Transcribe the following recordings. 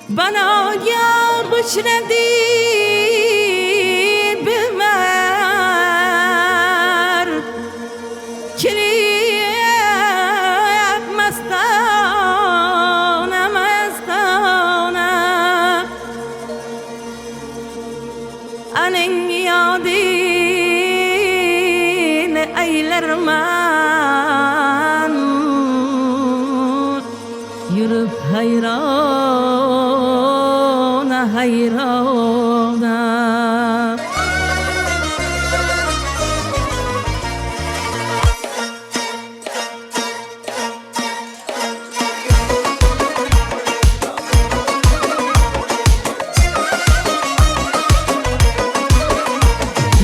bana yar bıçredi bimer kiriyep mestana mestana anen yadine eylerman yürüp hayrana hayrana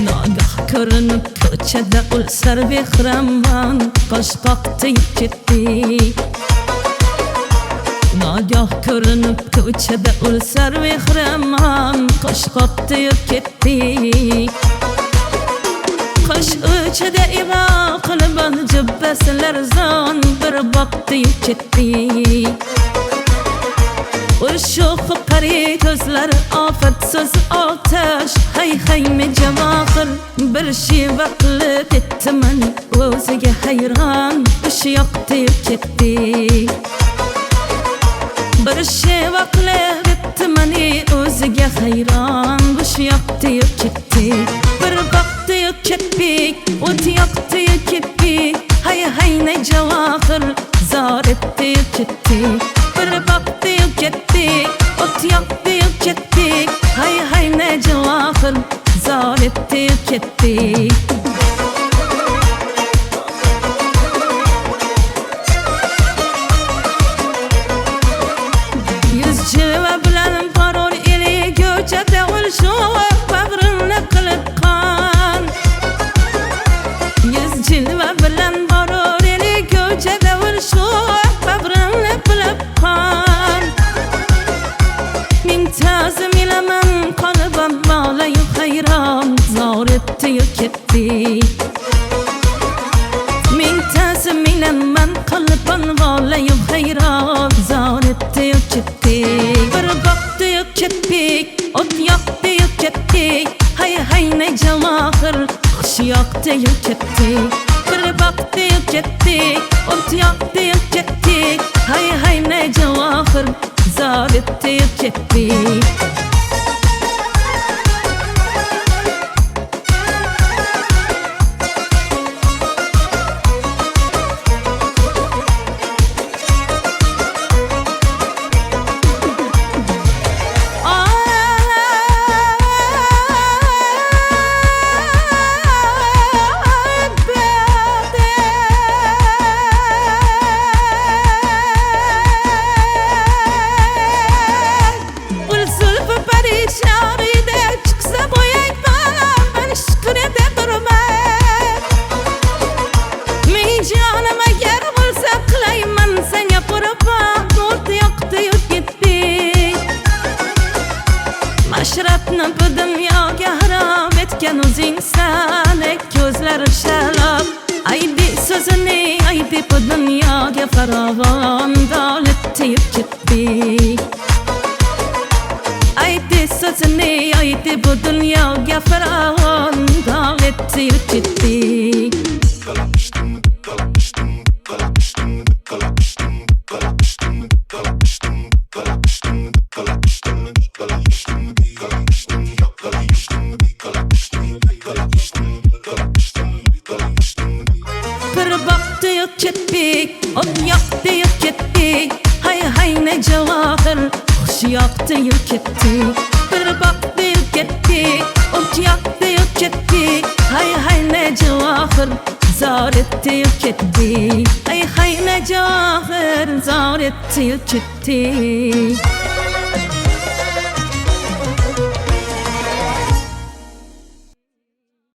nagah ko'rinib ko'chada o'lsar behramman qo'shqoqda ketdi nagah ko'rinib ko'chada o'lsar behramman qo'shqoqda ketdi qo'sh o'chada ibo qilib jibbasilar zon bir boqdi ketdi Urşuq qari ko'zlari ofatsiz otash hay hay me javohir bir shiva qilib ketdi mani o'ziga hayron o'sha yoqda ketdi bir shiva qilib ketdi mani o'ziga hayron o'sha yoqda ketdi bir boqdi ketdi o't yoqdi ketdi hay hay ne javohir zor etdi ketdi bir boqdi ketdi ot yoqdi ketdi hay hay ne javohir zor etdi ketdi yuz jilva bilan parol eli ko'chada o'lshoq bag'rimni qilib qon yuz jilva bilan parol eli ko'chada o'lshoq bag'rimni qilib qon tazim ilaman qalbim molayu hayron zor etdi ketdi men tazim ilaman qalbim molayu hayron zor etdi ketdi bir boqdi ketdi ot yoqdi ketdi hay hay ne javohir xush yoqdi ketdi bir boqdi ketdi ot yoqdi ketdi hay hay ne javohir zor etdi ketdi Mashrabni bu dunyoga harom etgan o'zingsan ko'zlari shalab aydi so'zini aydi bu dunyoga farovon dolib tiyib ketdi aydi so'zini aydi bu dunyoga farovon dolib tiyib ketdi ketdi ot yoqdi ketdi hay hay ne javohir xush yoqdi ketdi bir boqdi ketdi ot yoqdi ketdi hay hay ne javohir zor etdi ketdi hay hay ne javohir zor etdi ketdi